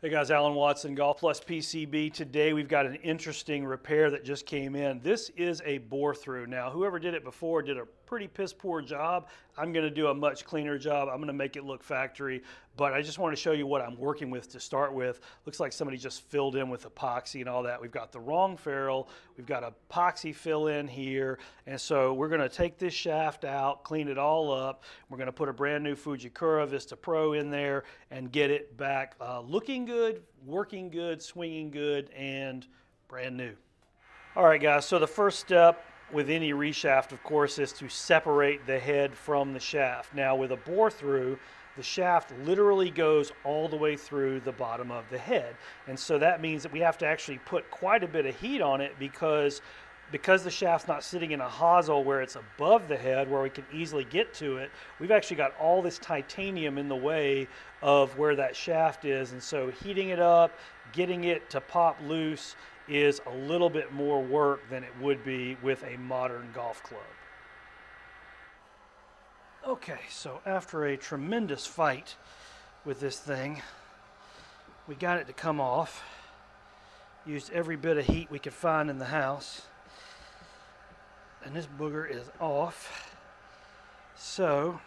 Hey guys, Alan Watson, Golf Plus PCB. Today we've got an interesting repair that just came in. This is a bore through. Now, whoever did it before did a pretty piss poor job. I'm going to do a much cleaner job. I'm going to make it look factory, but I just want to show you what I'm working with to start with. Looks like somebody just filled in with epoxy and all that. We've got the wrong ferrule. We've got epoxy fill in here, and so we're going to take this shaft out, clean it all up. We're going to put a brand new Fujikura Vista Pro in there and get it back looking good, working good, swinging good, and brand new. All right, guys, so the first step with any reshaft, of course, is to separate the head from the shaft. Now, with a bore through, the shaft literally goes all the way through the bottom of the head. And so that means that we have to actually put quite a bit of heat on it because the shaft's not sitting in a hosel where it's above the head where we can easily get to it. We've actually got all this titanium in the way of where that shaft is, and so heating it up, getting it to pop loose is a little bit more work than it would be with a modern golf club. Okay, so after a tremendous fight with this thing, we got it to come off. Used every bit of heat we could find in the house. And this booger is off. So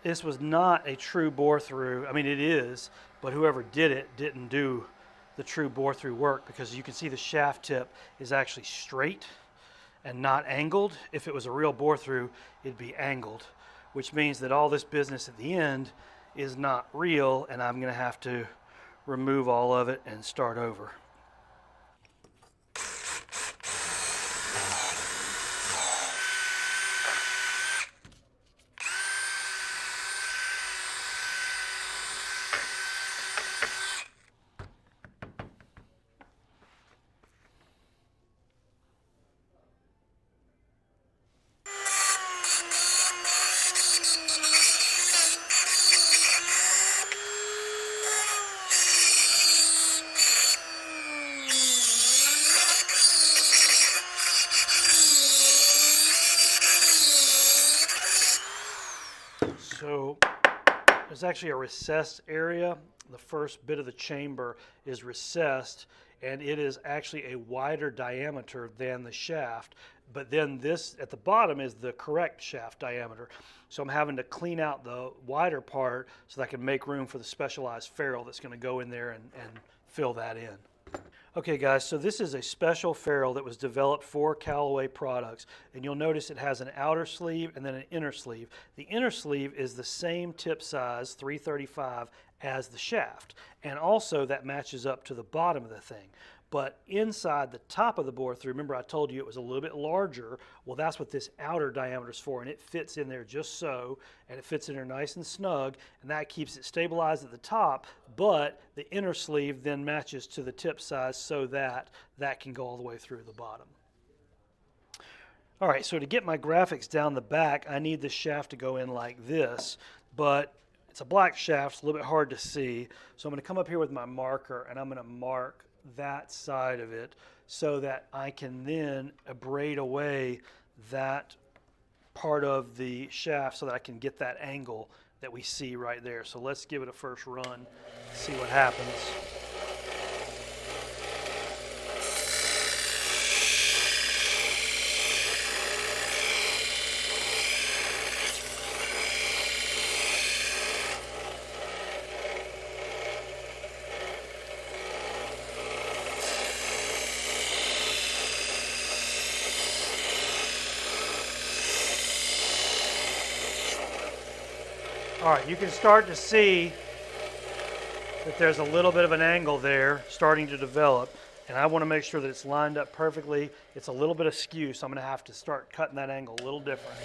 this was not a true bore through. I mean, it is, but whoever did it didn't do the true bore through work, because you can see the shaft tip is actually straight and not angled. If it was a real bore through, it'd be angled, which means that all this business at the end is not real, and I'm going to have to remove all of it and start over. So there's actually a recessed area. The first bit of the chamber is recessed, and it is actually a wider diameter than the shaft. But then this at the bottom is the correct shaft diameter. So I'm having to clean out the wider part so that I can make room for the specialized ferrule that's going to go in there and fill that in. Okay guys, so this is a special ferrule that was developed for Callaway products, and you'll notice it has an outer sleeve and then an inner sleeve. The inner sleeve is the same tip size, 335, as the shaft, and also that matches up to the bottom of the thing. But inside the top of the bore through, remember I told you it was a little bit larger. Well, that's what this outer diameter is for, and it fits in there just so, and it fits in there nice and snug, and that keeps it stabilized at the top, but the inner sleeve then matches to the tip size so that that can go all the way through the bottom. All right, so to get my graphics down the back, I need the shaft to go in like this, but it's a black shaft, it's a little bit hard to see, so I'm going to come up here with my marker, and I'm going to mark that side of it so that I can then abrade away that part of the shaft so that I can get that angle that we see right there. So let's give it a first run, see what happens. All right, you can start to see that there's a little bit of an angle there starting to develop, and I want to make sure that it's lined up perfectly. It's a little bit askew, so I'm going to have to start cutting that angle a little different.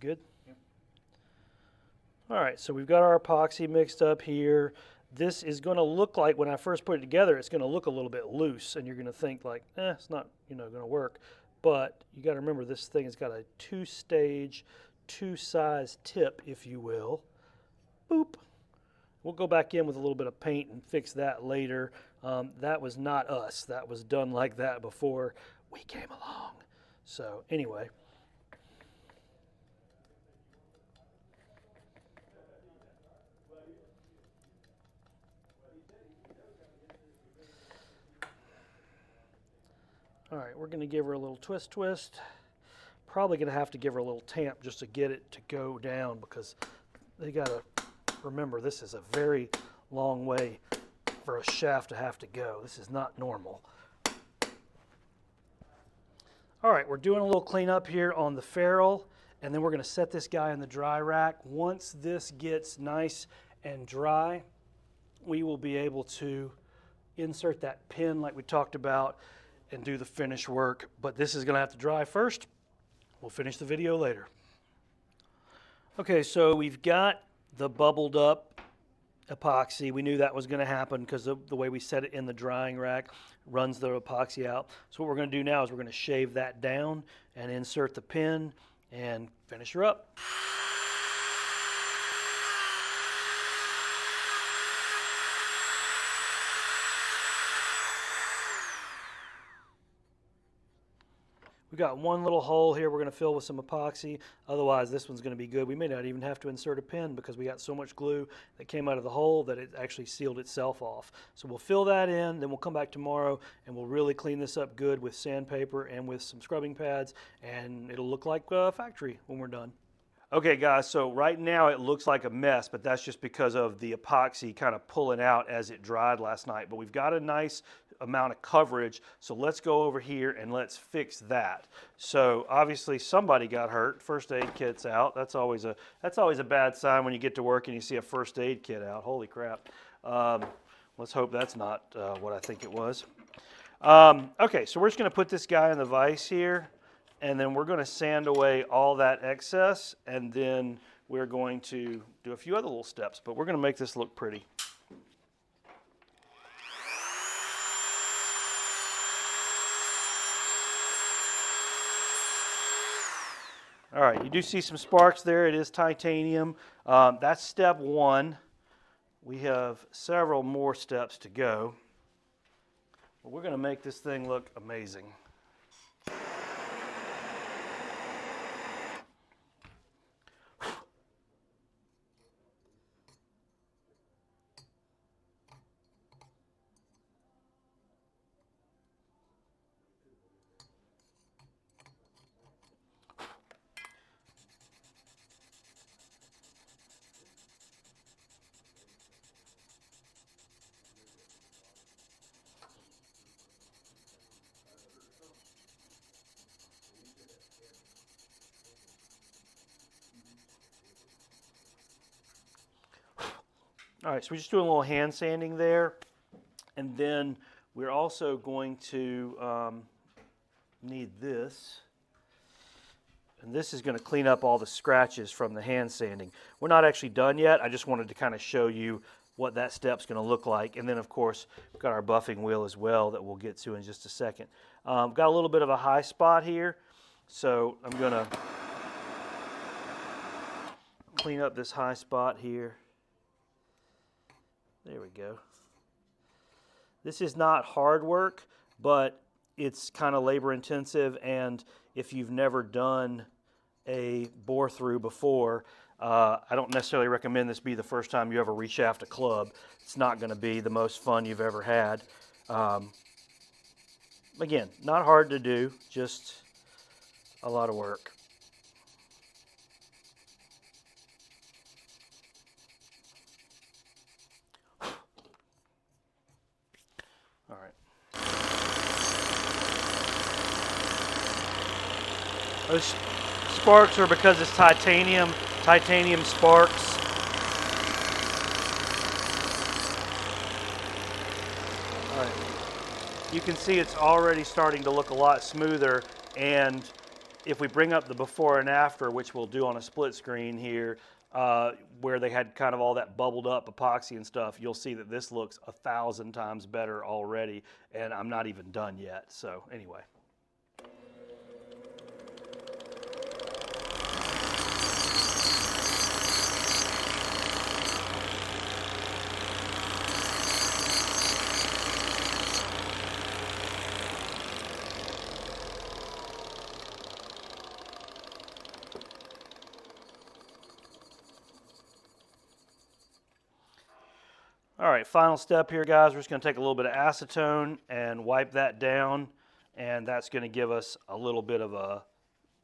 good? Yeah. All right, so we've got our epoxy mixed up here. This is going to look like, when I first put it together, it's going to look a little bit loose, and you're going to think like, it's not, going to work. But you got to remember, this thing has got a two-stage, two-size tip, if you will. Boop. We'll go back in with a little bit of paint and fix that later. That was not us. That was done like that before we came along. So anyway. All right, we're going to give her a little twist. Probably going to have to give her a little tamp just to get it to go down, because they got to remember, this is a very long way for a shaft to have to go. This is not normal. All right, we're doing a little cleanup here on the ferrule, and then we're going to set this guy in the dry rack. Once this gets nice and dry, we will be able to insert that pin like we talked about and do the finish work. But this is going to have to dry first. We'll finish the video later. Okay, so we've got the bubbled up epoxy. We knew that was going to happen because of the way we set it in the drying rack, runs the epoxy out. So what we're going to do now is we're going to shave that down and insert the pin and finish her up. We've got one little hole here we're going to fill with some epoxy. Otherwise, this one's going to be good. We may not even have to insert a pin because we got so much glue that came out of the hole that it actually sealed itself off. So we'll fill that in, then we'll come back tomorrow and we'll really clean this up good with sandpaper and with some scrubbing pads, and it'll look like a factory when we're done. Okay guys, so right now it looks like a mess, but that's just because of the epoxy kind of pulling out as it dried last night. But we've got a nice amount of coverage, so let's go over here and let's fix that. So obviously somebody got hurt. First aid kit's out. That's always a bad sign when you get to work and you see a first aid kit out. Holy crap. Let's hope that's not what I think it was. Okay, so we're just going to put this guy in the vise here, and then we're going to sand away all that excess, and then we're going to do a few other little steps, but we're going to make this look pretty. All right, you do see some sparks there. It is titanium. That's step one. We have several more steps to go. But we're going to make this thing look amazing. All right, so we're just doing a little hand sanding there, and then we're also going to need this, and this is going to clean up all the scratches from the hand sanding. We're not actually done yet. I just wanted to kind of show you what that step's going to look like, and then of course we've got our buffing wheel as well that we'll get to in just a second. Got a little bit of a high spot here, so I'm going to clean up this high spot here. There we go. This is not hard work, but it's kind of labor intensive, and if you've never done a bore through before, I don't necessarily recommend this be the first time you ever reshaft a club. It's not going to be the most fun you've ever had. Again, not hard to do, just a lot of work. All right. Those sparks are because it's titanium sparks. All right. You can see it's already starting to look a lot smoother, and if we bring up the before and after, which we'll do on a split screen here, where they had kind of all that bubbled up epoxy and stuff, you'll see that this looks 1,000 times better already, and I'm not even done yet. So anyway. All right, final step here, guys. We're just going to take a little bit of acetone and wipe that down, and that's going to give us a little bit of a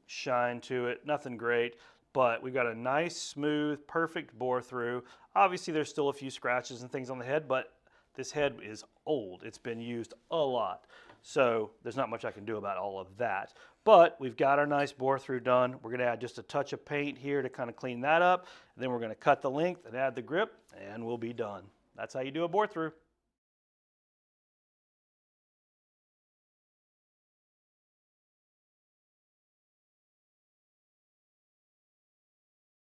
shine to it. Nothing great, but we've got a nice, smooth, perfect bore through. Obviously, there's still a few scratches and things on the head, but this head is old. It's been used a lot, so there's not much I can do about all of that. But we've got our nice bore through done. We're going to add just a touch of paint here to kind of clean that up, and then we're going to cut the length and add the grip, and we'll be done. That's how you do a bore through.